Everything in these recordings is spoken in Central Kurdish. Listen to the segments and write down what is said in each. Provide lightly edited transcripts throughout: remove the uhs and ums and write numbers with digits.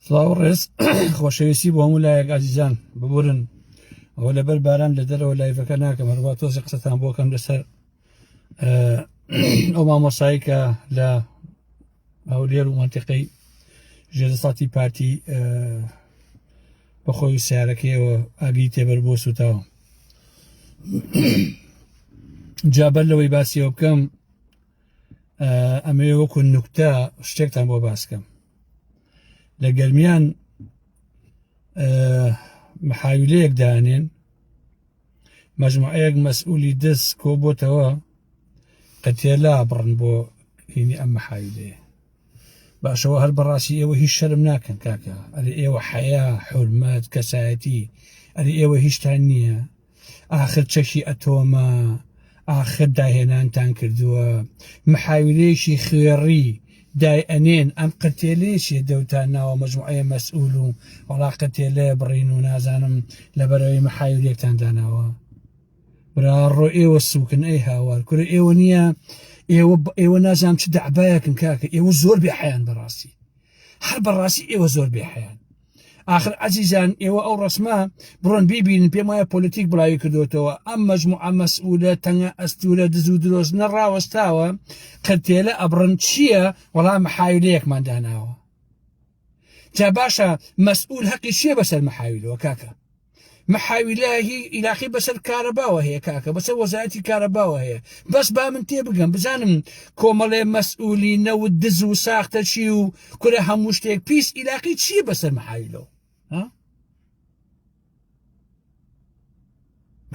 سڵاو ڕێز خۆشەویستی بۆ هەموو لایەک ئازیزان ببورن ئەوە لەبەر باران لە دەرەوە لایڤەکە ناکەم هەروە تۆزی قسەتان بۆکەم لەسەر ئەو مامۆسایی کە لە هەولێر و مەنتیقەی ژێرەسەڵاتی پارتی بەخۆی سیارەکەیەوە ئاگری تێبەر بۆ سوتاوە. جابەر لەوەی باسیەوە بکەم ئەمەوێ وەکو نوکتە شتێکتان بۆ باسکەم. لە گەرمیان محاویلەیەک دانێن مەجموعەیەک مەسئولی دەست کۆ بۆتەوە قەتێلا بڕن بۆ هینی ئەم محاویلەیە. باشەوە هەر بەڕاستی ئێوە هیچ شەرم ناکەن کاکە، ئەرێ ئێوە حەیا حورمەت کەسایەتی ئەرێ ئێوە هیچتان نییە. ئاخر چەکی ئەتۆمە، ئاخر داهێنانتان کردووە، محاویلەیەکی خوێڕی دای ئەنێن ئەم قەتێلەیەشیە دەوتان ناوە مەجموعەیە مەسئول و وەڵا قەتێلەیە بڕین و نازانم لەبەرەوەی محاویلێکتان داناوە. براڕۆ ئێوە سووکن ئەی هاوار کورە ئێوە نییە، ئێوە نازانم چ دەعبایەکن کاکە، ئێوە زۆر بێحەیان بەڕاستی، هەر بەڕاستی ئێوە زۆر بێحەیان. آخر عزیزان ئێوە ئەو ڕسمە بڕۆن بیبینن، پێم وایە پۆلیتیک بڵاوی کردوتەوە. ئەم مەجموعە مەسئولە تەنگە ئەستورە دز و درۆست نەڕاوەستاوە قەتێلە ئەبڕن چییە؟ وەڵام محاویلەیەکمان داناوە. جا باشە مەسئول حەقی چییە بەسەر محاویلەوە کاکە؟ محاویلەهی ئیلاقی بەسەر کارەباوە هەیە کاکە، بەسەر وەزارەتی کارەباوە هەیە. بەس با من تێ بگەم بزانم کۆمەڵێ مەسئولی نەوت دز و ساختە چی و کورە هەموو شتێک پیس ئیلاقی چییە بەسەر محاویلەوە؟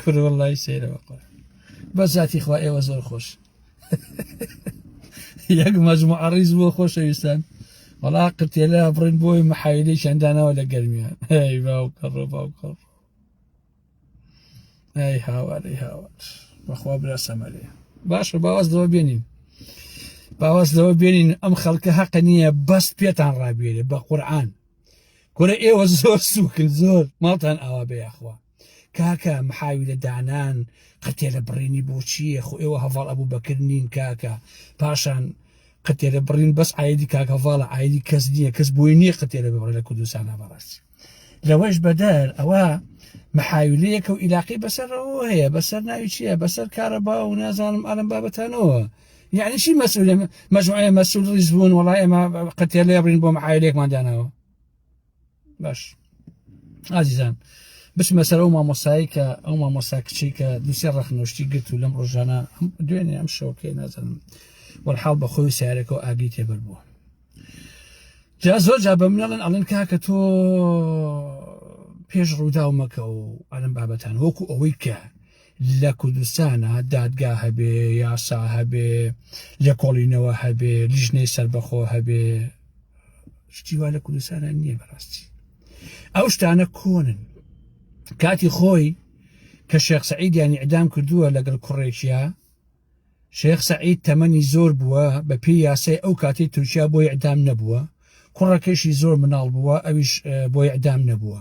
کورە وەڵڵی سەیرەوە قۆر بە ذاتی خوا ئێوە زۆر خۆش. یەک مەجموعە ڕیز بۆ خۆشەویستان وەڵا قەتێلە بڕین بۆی محاویلەی شاندانەوە لە گەرمیان. هەی باوکەڕۆ باوکەڕ، ئەی هاوار ئەی هاوار، بەخوا برا سەمەرێ. باشە باوەستەوە بێنین، باوەستەوە بێنین ئەم خەڵکە حەق نییە بەست پێتان ڕابێرێ بە قورعان. کورە ئێوە زۆر سووکن، زۆر ماڵتان ئاوا بەیەخوا کاکە. محاویلە دانان قەتێلە بڕینی بۆ چییە؟ خۆ ئێوە هەڤاڵ ئەبوو بەکردنین کاکە، پاشان قەتێلە بڕین بەس عایدی کاکە هەڤاڵە، عایدی کەس نییە، کەس بۆی نییە قەتێلە ببڕێ لە کوردستانە بەڕاستی. لەوەش بەدەر ئەوە محاویلەیەکە و ئیلاقی بەسەرەوە هەیە، بەسەر ناوی چییە؟ بەسەر کارەبا و نازانم ئەلەم بابەتانەوە. یعنی چی مەسئولە مەجموعەیە مەسئول ڕیز بوون وەڵای ئێمە قەتێلەیە بڕین بۆ محاویلەیەکمان داناوە؟ باش ئازیزان بچمە سەر ئەو مامۆسایی کە ئەو مامۆسا کچی کە دووسێ ڕەخنۆشتی گرت و لەم ڕۆژانە دوێنێ ئەم شەوکەی نازانم وەڵحاڵ بە خۆی سیارەکە و ئاگری تێبەر بووە. جا زۆر جا بە منەڵن ئەڵێن کاکە تۆ پێش ڕوودا مەکە و ئەلەم بابەتان وەکو ئەوەی کە لە کوردستانە دادگا هەبێ، یاسا هەبێ، لێکۆڵینەوە هەبێ، لیژنەی سەربەخۆ هەبێ، شتی وا لە کوردستانە نییە بەڕاستی. ئەو شتانە کۆنن. کاتی خۆی کە شێخ سەعیدیان ئیعدام کردووە لەگەڵ کوڕێکیە، شێخ سەعید تەمەنی زۆر بووە، بە پێی یاسای ئەو کاتی تورکیا بۆی ئیعدام نەبووە، کوڕەکەشی زۆر مناڵ بووە، ئەویش بۆی ئیعدام نەبووە.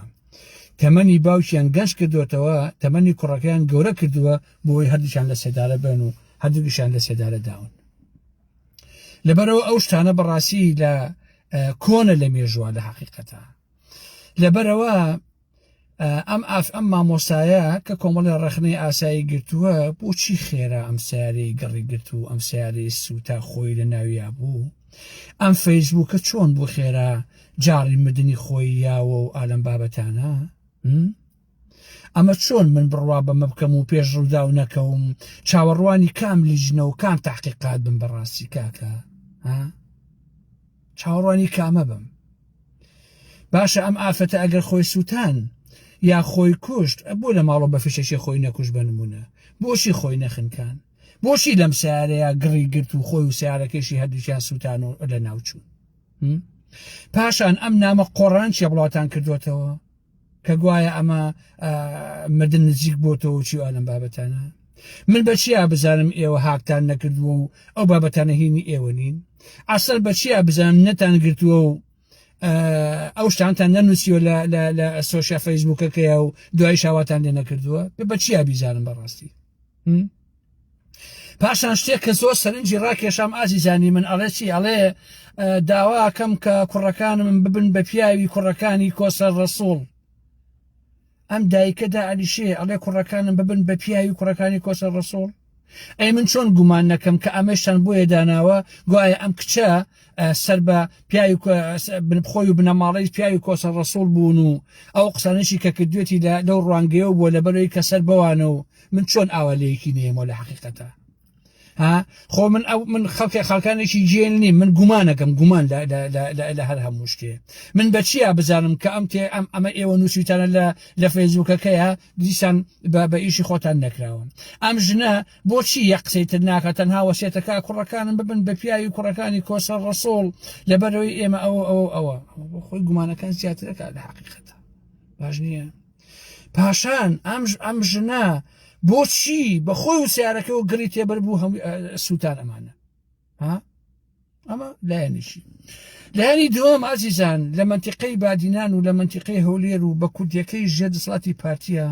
تەمەنی باوکیان گەنج کردوێتەوە، تەمەنی کوڕەکەیان گەورە کردووە بۆی هەردووشیان لە سێدارە بن و هەردووکیشیان لە سێدارە داون. لەبەرەوە ئەو شتانە بەڕاستی لە کۆنە لە مێژووە لە حەقیقەتە. لەبەرەوە ئەم مامۆسایە کە کۆمەڵی ڕەخنەی ئاسایی گرتووە بۆچی خێرا ئەم سیارەی گەڕی گرت و ئەم سیارەی سوتا خۆی لە ناویا بوو؟ ئەم فەیسبووکە چۆن بوو خێرا جاری مردنی خۆی یاوە و ئالەم بابەتانە؟ ئەمە چۆن من بڕوا بەمە بکەم و پێش ڕوودا و نەکەوم؟ چاوەڕوانی کام لیژنە و کام تحقیقات بم بەڕاستی کاکە؟ چاوەڕوانی کامە بم؟ باشە ئەم ئافەتە ئەگەر خۆی سووتان یا خۆی کوشت بۆ لە ماڵۆ بە فشەشی خۆی نەکوش بنمونە؟ بۆچی خۆی نەخنکان؟ بۆچی لەم سیارەیە گڕی گرت و خۆی و سیارەکەشی هەردووچیان سووتان و لە ناوچوون؟ پاشان ئەم نامە قۆڕان چیە بڵاتان کردوێتەوە کە گوایە ئەمە مردن نزیک بۆتەوە چی ئالەم بابەتانە؟ من بەچیا بزانم ئێوە هاکتان نەکردووە و ئەو بابەتانە هینی ئێوە نین؟ ئەسەر بەچیا بزانم نەتان گرتووە و ئەو شتانتان نەنووسیوە لە سۆشیا فەیسبووکەکەیە و دوای شاواتان لێ نەکردووە؟ بە چیا بیزانم بەڕاستی؟ پاشان شتێک کە زۆر سەرنجی ڕاکێشام ئازیزانی من ئەڵێ چی ئەڵێ داواکەم کە کوڕەکانم من ببن بە پیاوی کوڕەکانی کۆسەر ڕەسوڵ ئەم دایکەدا ئەلیشێ ئەڵێ کوڕەکانم ببن بە پیاوی کوڕەکانی کۆسەر ڕەسوڵ ئەی من چۆن گومان نەکەم کە ئەمەشتان بۆیە داناوە گوایە ئەم کچە سەر بە پیاوی بخۆی و بنەماڵی پیاوی کۆسەر ڕەسوڵ بوون و ئەو قسانشی کە کردوێتی لەو ڕوانگەیەوە بۆ لەبەرەوەی کە سەر بەوانە و من چۆن ئاوالەیەکی نێمەوە لە حەقیقەتە ها خۆ من خەڵکانێکی جێن نیم من گومانەکەم گومان لە هەر هەموو شتێ من بەچیە بزانم کە ئەمە ئێوە نووسیتانە لە فەیسبووکەکەیە دیسان بە ئیشی خۆتان نەکراوە ئەم ژنە بۆچی یەک قسەیتر ناکات تەنها وەسێتەکە کوڕەکانم ببن بە پیاوی کوڕەکانی کۆسەر ڕەسوڵ لەبەرەوەی ئێمە ئەوە خۆی گومانەکان زیاترەکە لە حەقیقەتە باش نییە پاشان ئەم ژنە بۆچی بەخۆی و سیارەکەەوە گری تێبەر بوو هەموو سووتان ئەمانە ها ئەمە لایەنیشی لایەنی دووەم ئازیزان لە منتیقەی بادینان و لە منتیقەی هەولێر و بە کوردیەکەی ژێر دەسەڵاتی پارتیە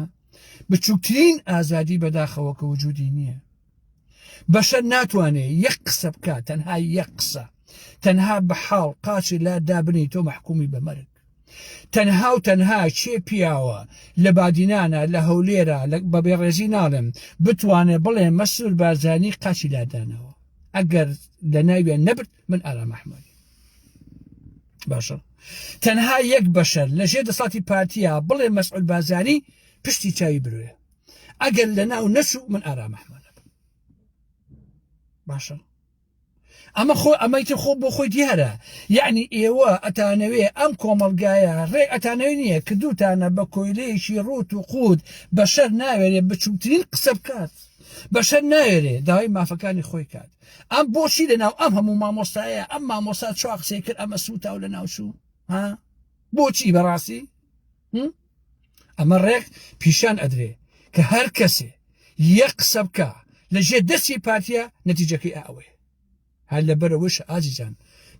بچووکترین ئازادی بەداخەوە کە وجودی نییە بەشەر ناتوانێت یەک قسە بکات تەنها یەک قسە تەنها بە حاڵ قاچی لا دابنی تۆ محکومی بەمەرگ تەنها و تەنها چێ پیاوە لە بادینانە لە هەولێرە بە بێڕێزی ناڵم بتوانێت بڵێ مەسعود بارزانی قاچی لادانەوە ئەگەر لە ناویان نەبرد من ئارام ئەحمەدی باشە تەنها یەک بەشەر لە ژێر دەسەڵاتی پارتیە بڵێ مەسعود بارزانی پشتی چاوی بروێ ئەگەر لە ناو نەچوو من ئارام ئەحمەدە باشە ئەمەیتر خۆ بۆ خۆی دیارە یعنی ئێوە ئەتانەوێ ئەم کۆمەلگایە ڕێ ئەتانەوێ نییە کە دووتانە بە کۆیلەیەکی ڕوت و قوت بەشەر ناوێرێ بچووترین قسە بکات بەشەر ناوێرێ داوای مافەکانی خۆی کات ئەم بۆچی لەناو ئەم هەموو مامۆستایە ئەم مامۆستا چوا قسەی کرد ئەمە سووتا و لە ناوچوو ها بۆچی بەڕاستی ئەمە ڕێک پیشان ئەدرێ کە هەر کەسێ یەک قسە بکە لەژێر دەستی پارتیە نەتیجەکەی ئەوەیە هەر لەبەرەوەش ئازیزان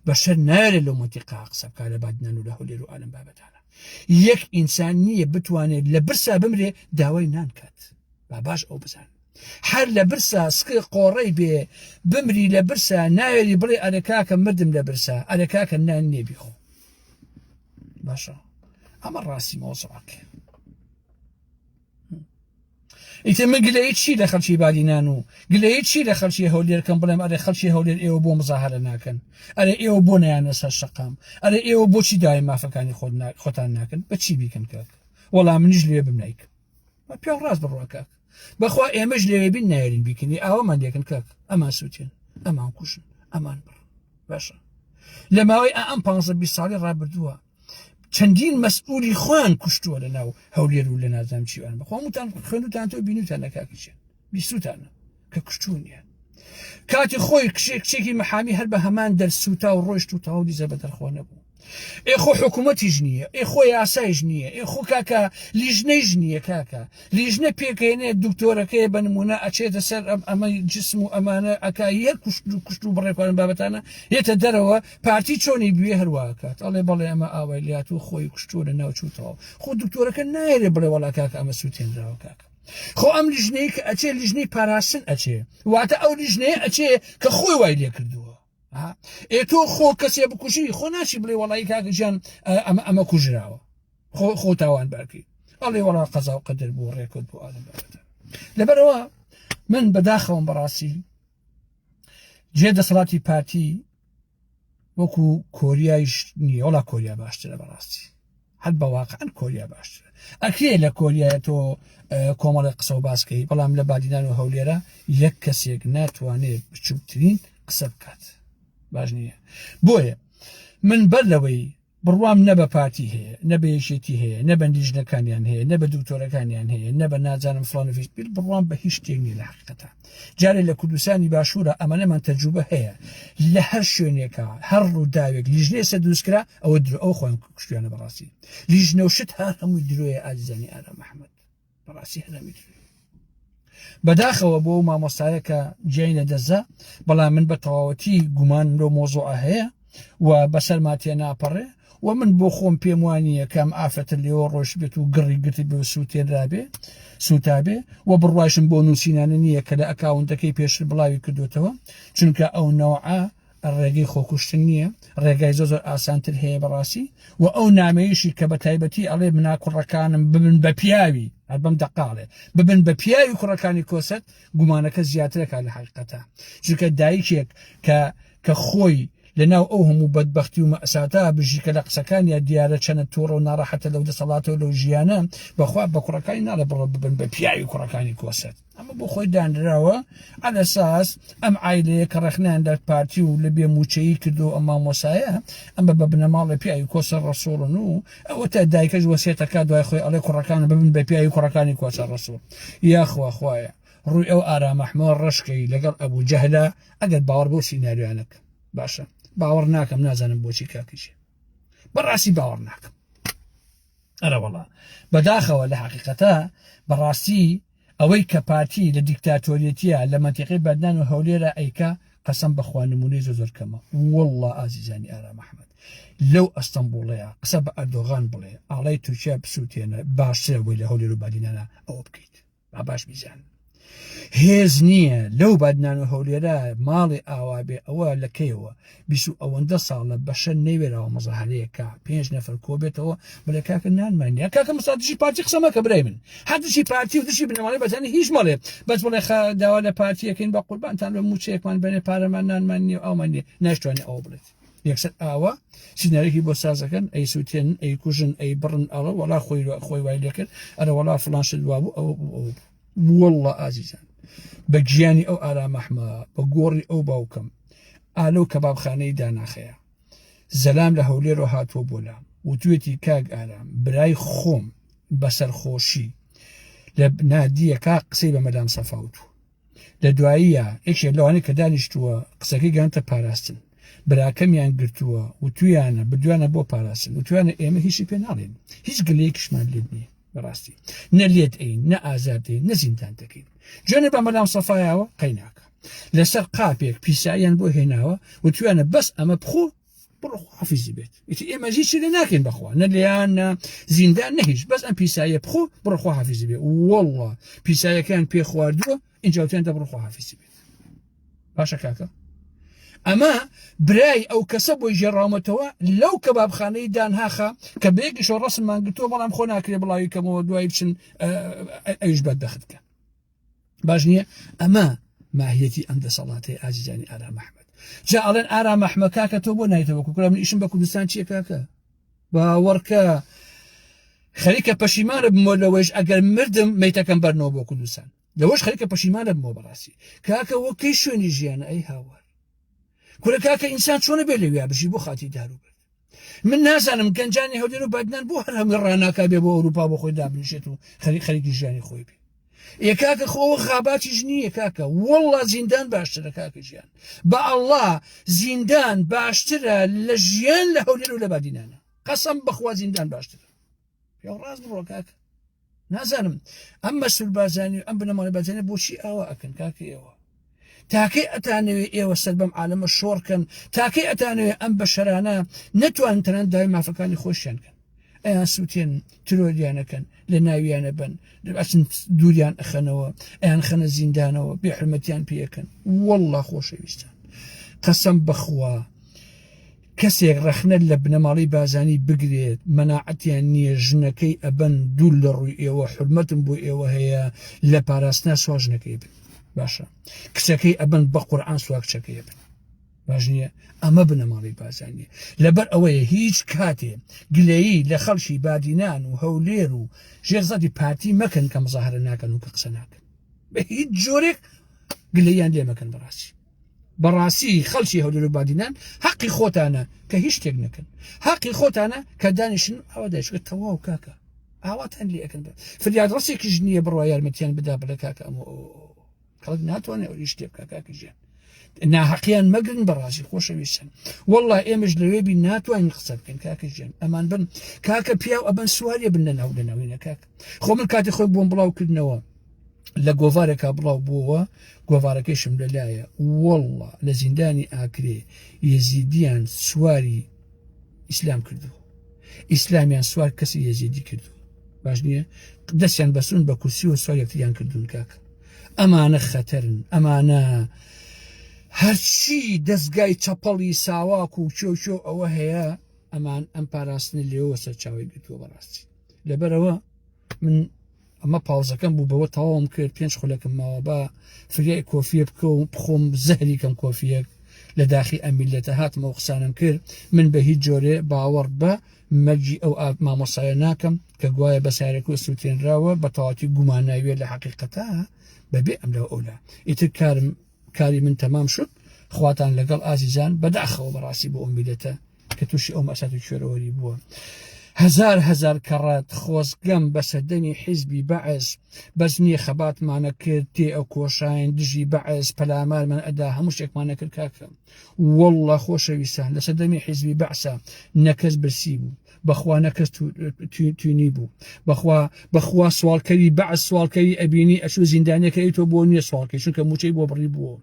بەشەر نارێت لەو منتیقا قسە بکە لە بادنان و لە هەولێر و ئالەم بابەتانە یەک ئینسان نییە بتوانێت لە برسا بمرێ داوای نانکات با باش ئەو بزان هەر لە برسا سکە قۆڕەی بێ بمری لە برسا ناوێری بڵێ ئەرەکاکە مردم لە برسا ئەرەکاکە نان نێبیخۆ باشە ئەمە ڕاستی مۆزوعەکە ئیتر من گلەیە چی لە خەڵکی بادینان و گلەیە چی لە خەڵکی هەولێرکەم بڵێم ئەرێ خەڵکی هەولێر ئێوە بۆ مزاهرە ناکەن ئەرێ ئێوە بۆ نەیانە سەر شەقام ئەرێ ئێوە بۆچی داوای مافەکانی خۆتان ناکەن بەچی بیکەن کاک وەڵام منیش لێ بمنایکە پێ ڕاست بڕوا کاک بەخوا ئێمەش لێوێ بین نایرین بیکەنی ئاوامان لێکن کاک ئەمان سووتێن ئەمان کوشن ئەمان بڕ باشە لە ماوەی ئەم 15 ساڵی ڕابردووە چەندین مەسئولی خۆیان کوشتووە لە ناو هەولێر و لە نازانم چیوان بەخوامتان خوێنوتان تۆ بینوتان لە کاکیچێن بیستوتانە کە کوشتوونیان کاتی خۆی کچێکی مەحامی هەر بە هەمان دەرسوتا و ڕۆیشت و تەواو دیزە بە دەرخۆ نەبوو ئێخۆ حکوومەتیش نییە ئێخۆ یاسایش نییە ئێخۆ کاکە لیژنەیش نییە کاکە لیژنە پێکەێنێت دکتۆرەکەی بە نمونە ئەچێتە سەر ئەمەی جسم و ئەمانە ئەکایە کوشت و بڕێکوارن بابەتانە هێتە دەرەوە پارتی چۆنی بوێ هەروواکات ئەڵێ بەڵێ ئەمە ئاوای لات و خۆی کوشتووە لە ناوچووتەوە خۆ دکتۆرەکە نایرێ بڵێ وەڵا کاکە ئەمە سووتێنراوە کاکە خۆ ئەم لیژنەی کە ئەچێ لیژنەی پاراستن ئەچێ واتە ئەو لیژنەیە ئەچێ کە خۆی وای لێ کردووە تۆ خۆ کەسێ بکوشی خۆ ناچی بڵێ وەڵی کاکەجان ئەمە کوژراوە خۆ تاوان بەرکەی ئەڵێ وەڵا قەزا و قەدەر بوو ڕێکوت بوو ئالەم بابەتە لەبەرەوە من بەداخەوم بەڕاستی جێ دەسەڵاتی پارتی وەکو کۆریایش نییە وەڵا کۆریا باشترە بەڕاستی هەر بەواقعەن کۆریا باشترە ئەکرێ لە کۆریایە تۆ کۆمەڵی قسە و باسکەی بەڵام لە بادینان و هەولێرە یەک کەسێک ناتوانێت بچووکترین قسە بکات باش نییە بۆیە من بەر لەوەی بڕوام نە بە پارتی هەیە نە بە یەکێتی هەیە نە بە لیژنەکانیان هەیە نە بە دکتۆرەکانیان هەیە نە بە نازانم فڵانەفیش بیر بڕوام بە هیچ شتێک نیە لە حەقیقەتە جارێ لە کوردستانی باشوورە ئەمەنەمان تەجروبە هەیە لە هەر شوێنێکە هەر ڕووداوێک لیژنەیە سەر دروستکرا ئەوە ئەو خۆیان کوشتیانە بەڕاستی لیژنە و شت هەر هەمووی درۆیە ئازیزانی ئارام ئەحمەد بەڕاستی هەرمی درۆیە بەداخەوە بۆ مامۆستایە کە جیای نەدەزە بەڵام من بە تەواوەتی گومان لەو مۆزوعە هەیە و بەسەرما تێناپەڕێ و من بۆ خۆم پێم وانییە کام ئافرەتە لێوە ڕۆژ بێت و گڕی گرتی بێ سووتێنرابێ سوتابێ و بڕواشم بۆ نووسینانە نییە کە لە ئەکاونتەکەی پێشتر بڵاوی کردوتەوە چونکە ئەو نەوعە ڕێگەی خۆکوشتن نییە ڕێگای زۆر ئاسانتر هەیە بەڕاستی و ئەو نامەیەشی کە بە تایبەتی ئەڵێ منا کوڕەکانم ببن بە پیاوی هەربەم دەقاڵێ ببن بە پیاوی کوڕەکانی کۆسەت گومانەکە زیاترەکە لە حقیقەتە چونکە دایکێک کە خۆی لەناو ئەو هەموو بەدبەختی و مەئساتە بژی کە لە قسەکانیا دیارە چەنە تۆڕە و ناڕەحەتە لەو دەسەڵاتەوە لەو ژیانە بەخوا بە کوڕەکانی ناڵە بڕۆ ببن بە پیاوی کوڕەکانی کۆسەت ئەمە بۆ خۆی دانراوە على ئەساس ئەم عایلەیە کە ڕێخنیان لە پارتی و لە بێموچەیی کردو ئەم مامۆسایە ئەمە بە بنەماڵی پیاوی کۆسەر ڕەسوڵن و ئەوە تا دایکەش وەسیەتەکە دوای خۆی ئەڵێ کوڕەکان ببن بە پیاوی کوڕەکانی کۆسەر ڕەسوڵ یاخوا خوایە ڕووی ئەو ئارامەحمەوە ڕشکەی لەگەڵ ئەبوو جەهلە ئەگەر باوەڕ بۆ سیناریوانەکە باشە باوەڕ ناکەم نازانم بۆچی کاکیشێ بەڕاستی باوەڕ ناکەم ئەرە وەڵا بەداخەوە لە حقیقەتە بەڕاستی ئەوەی کە پارتی لە دیکتاتۆریەتیە لە مەنتیقی بەدنان و هەولێرە ئەیکا قەسەم بەخوا نمونەی زۆر کەمە وەڵڵا ئازیزانی ئارام ئەحمەد لەو ئەستەمبوڵەیە قسە بە ئەردۆغان بڵێ ئاڵای تورکیا بسووتێنە باشترە بۆی لە هەولێر و بادینانە ئەوە بکەیت با باش بیزان هێز نییە لەو بادنان و هەولێرە ماڵی ئاوا بێ ئەوە لەکەیەوە بیست ئەوەندە ساڵە بەشە نەیوێرەوە مەزەهەرەیەکە 5 نەفر کۆبێتەوە بڵێ کاکە نانمانە کاکە مستادشی پارتی قسەمەکە برای من هەردشی پارتی و دشی بنەماڵی بەزانانی هیچ مەڵێ بەس بڵێ داوا لە پارتیەکەین بە قوربانتان بە موچەیەکمان بێنێ پارەمان نانمان نیە ئەومان نیە ناشتوانێ ئەوە بڵێت یەکسەر ئاوا سینارێکی بۆ سازەکەن ئەی سووتێن ئەی کوژن ئەی بڕن ئەڵە وەڵا خۆی وای لێکرد ئەرە وەڵا فڵان شت وا بوو ئەوە وەڵڵا ئازیزان بە گیانی ئەو ئارامەحمە بە گۆڕی ئەو باوکەم ئالەو کەبابخانەی داناخەیە زەلام لە هەولێرەوە هاتووە بۆلام وتوێتی کاک ئارام برای خۆم بەسەرخۆشی لە نادیە کا قسەی بە مەدام سەفاوت لە دواییە یەکێک لەوانەیە کە دانیشتووە قسەکەی گەنتە پاراستن براکەمیان گرتووە وتویانە بدوانە بۆ پاراستن وتوانە ئێمە هیچی پێ ناڵێن هیچ گلەیەکیشمان لێت نییە بەڕاستی نە لێت ئەین نە ئازادین نە زیندان دەکەین جوێنە بە مەدام سەفایەوە قەیناکە لەسەر قاپێک پیساییان بۆ هێناوە وتوانە بەس ئەمە بخۆ بڕۆ حافیزی بێت ئیتر ئێمە هیچ لێ ناکەین بەخوا نە لێیان نە زیندان نە هیچ بەس ئەم پیساییە بخۆ بڕۆ خوا حافیزی بێت وەڵڵا پیسایەکان پێ خواردووە اینجا وتیانتە بڕۆ خوا حافیزی بێت باشە کاکە ئەمە برای ئەو کەسە بۆی ژێڕاومەتەوە لەو کەبابخانەی دانهاخە کە بەیەکیشەوە ڕەسممان گرتووە بەڵام خۆ ناکرێ بڵاوی کەمەوە دوای بچن ئەویش بەدبەختکە باش نییە ئەمە ماهیەتی ئەم دەسەڵاتەی ئازیزانی ئارام ئەحمەد جا ئەڵێن ئارام ئەحمەد کاکە تۆ بۆ نایتەوە کوکرا من ئیشم بە کوردستان چییە کاکە باوەڕکە خەریکە پەشیمانە بمۆ لەوەش ئەگەر مردم مەیتەکەم بەرنەوە بۆ کوردستان لەوەش خەریکە پەشیمانە بمەوە بەڕاستی کاکە وە کەی شوێنی ژیانە ئەی هاوار کورە کاکە ئینسان چۆنە بێ لەویا بژی بۆ خاتی داروبێت من نازانم گەنجانی هەولێر و بادنان بۆ هەر هەمووی ڕاناکا بێ بۆ ئەوروپا بۆ خۆی دابنیشێت و خەریکی ژیانی خۆی بێ کاکە خۆوە خاباتیش نییە کاکە وەڵڵا زیندان باشترە کاکە ژیان بە ئەڵڵا زیندان باشترە لە ژیان لە هەولێر و لە بادینانە قەسەم بەخوا زیندان باشترە ڕاست بڕۆ کاکە نازانم ئەم مەسول بازانانی ئەم بنەماڵی بازانێ بۆچی ئاوا ئەکەن کاکە ئێوە تاکەی ئەتانەوێ ئێوە سەر بەم عالەمە شۆڕکەن تاکەی ئەتانەوێ ئەم بەشەرانە نەتوانن تەنان داوای مافەکانی خۆشیانکەن ئەیان سووتێن ترۆریانەکەن لە ناویانە بن ئەچن دووریان ئەخەنەوە ئەیان خەنە زیندانەوە بێحرمەتیان پێەکەن وەڵڵا خۆشەویستان قەسەم بەخوا کەسێک ڕەخنە لە بنەماڵی بازانی بگرێت مەناعەتیان نییە ژنەکەی ئەبەن دوول لە ڕووی ئێوە حرمەتم بۆ ئێوە هەیە لە پاراستنا سواژنەکەی بن باشە کچەکەی ئەبن بە قورئان سواکچەکەی بن باش نییە ئەمە بنەماڵی بازانیە لەبەر ئەوەیە هیچ کاتێ گلەیی لە خەڵکی بادینان و هەولێر و ژێرزەتی پارتی مەکەن کە مزاهرە ناکەن و کە قسە ناکەن بە هیچ جۆرێک گلەیان لێ مەکەن بەڕاستی خەڵکی هەولێر و بادینان حەقی خۆتانە کە هیچ شتێک نەکەن حەقی خۆتانە کە دانیشن ئەوە دەشکە تەواو کاکە ئاواتان لێ ئەکەن فریاد ڕاستێکیش نییە بڕوا یارمەتیان بدا بڵێ کاکە ئەمە خەڵک ناتوانێت ئەوی شتێ بکە کاکە ژیان ناحەقیان مەگرن بەڕاستی خۆشەویستن وەڵڵا ئێمەش لەوێبی ناتوانین قسە بکەین کاکە ژیان ئەمان بن کاکە پیاو ئەبەن سواریە بن لە ناو لەناوینە کاکە خۆ من کاتی خۆی بۆم بڵاوکردنەوە لە گۆڤارێکا بڵاو بووەوە گۆڤارەکەیشم لەلایە وەڵڵا لە زیندانی ئاکرێ یەزیدیان سواری ئیسلام کردو ئیسلامیان سوار کەسی یەزیدی کردو باش نییە دەستیان بەسون بە کورسی و سوار یەکتریان کردوون کاکە ئەمانە خەتەرن ئەمانە هەرچی دەستگای چەپەڵی ساواک و چۆ ئەوە هەیە ئەمان ئەم پاراستنی لێەوە سەرچاوی گرتووە بەڕاستی لەبەرەوە من ئەمە پاوزەکەم بوو بەوە تەواوم کرد 5 خولەکەم ماوە بە فریای کۆفیە بکە و بخۆم زەهری کەم کۆفیەک لە داخی ئەمیلەتە هاتمەوە قسانم کرد من بە هیچ جۆرێ باوەڕ بە مەرجی ئەو مامۆسایە ناکەم کە گوایە بە سایرەکە و سووتێنراوە بە تەواتی گوماناویە لە حەقیقەتە بەبێ ئەم لەوە ئەولا ئیتر کاری من تەمام شد خواتان لەگەڵ ئازیزان بەداخەوە بەڕاستی بۆ ئەمیلەتە کە تووشی ئەو مەسات و کوێرەوەری بووە هزار کەڕات خۆزگەم بە سەردەمی حیزبی بەعز بەس نییە خەباتمانە کرد تێ ئەو کۆشاین دژی بەعز پەلامارمان ئەدا هەموو شتێکمانە کرد کاکەم وەڵڵا خۆشەویستان لە سەردەمی حیزبی بەعسا نەکەس برسی بوو بەخوا نەکەس توینی بوو بەخوا سوالکەری بەعز سوالکەری ئەبینی ئەچوو زیندانەکەی تۆ بۆ نییە سوالکەی چونکە موچەی بۆ بڕی بووە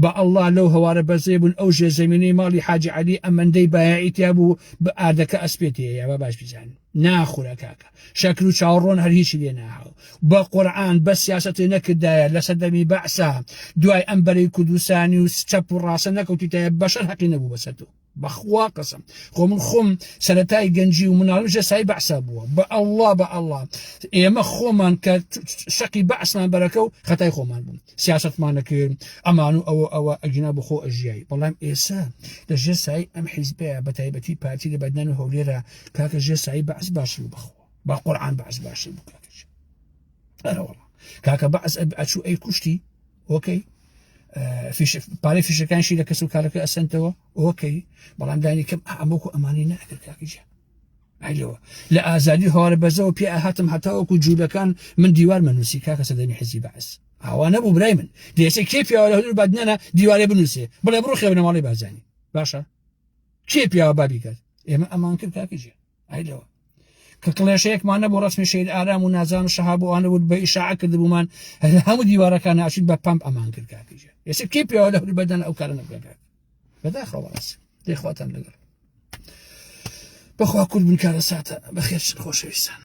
بە ئەڵڵا لەو هەوارە بەزێ بوون ئەو ژێ زەمینەی ماڵی حاجی عەلی ئەمەندەی بایعیتیا بوو بە ئاردەکە ئەسپێتەیە یا باش بیزانن ناخورە کاکە شەکر و چاوەڕۆن هەر هیچی لێ ناهاو بە قورئان بە سیاسەتی نەکردایە لە سەردەمی بەعسا دوای ئەم بەرەی کوردستانی و چەپ و ڕاستە نەکەوتیتایە بەشەر حەقی نەبوو بەسەر تۆ بەخوا قەسەم خۆ من خۆم سەرەتای گەنجی و مناڵم ژەسای بەعسا بووە بە ئەڵڵا ئێمە خۆمان کە شەقی بەعسمان بەرەکە و خەتای خۆمان بووم سیاسەتمانە کرد ئەمان و ئەوە ئەگینا بخۆ ئەژیایی بەڵام ئێسا لە ژێسایی ئەم حیزبەیە بە تایبەتی پارتی لە بەدنان و هەولێرە کاکە ژێسایی بەعس باشی و بخۆ با قورئان بەعس باشی بوو کاکەش ئەرەوەڵا کاکە بەعس ئەچوو ئەی کوشتی ئۆکەی پارەی فیشەکانشی لە کەس و کارەکە ئەسەنتەوە ئۆکەی بەڵام دانی کەم ئەمەکو ئەمانی ناکرد کاکیجە ئایلەوە لە ئازادی هەوارە بەزەوە پێ هاتم هەتاوەکو جوولەکان من دیوار منووسی کاکە سەردەمی حیزبی بەعس ئەوە نەبوو برای من دێسێ کێ پیاوە لە هەولێر بەدنانە دیوارێ بنووسێ بڵێ بڕۆ خێ بنەماڵی بازانی باشە کێ پیاوە بابی کرد ئێمە ئەمان کرد کاکیجە ئایلەوە کە کڵێشەیەکمانە بۆ ڕسمی شەید ئارام و نازان و شەهابووانە بوو بە ئیشاع کردبوومان هەموو دیوارەکان ناچین بە پەمپ ئەمان کرد کاکیجە ئێستا کێ پیاوە لە هەولێر بەدەن ئەو کارە نەبگات بەداخەوە ڕاست دەیخواتان لەگەڵ بەخوا کورد بن کارە ساتە بەخێر خۆشەویستان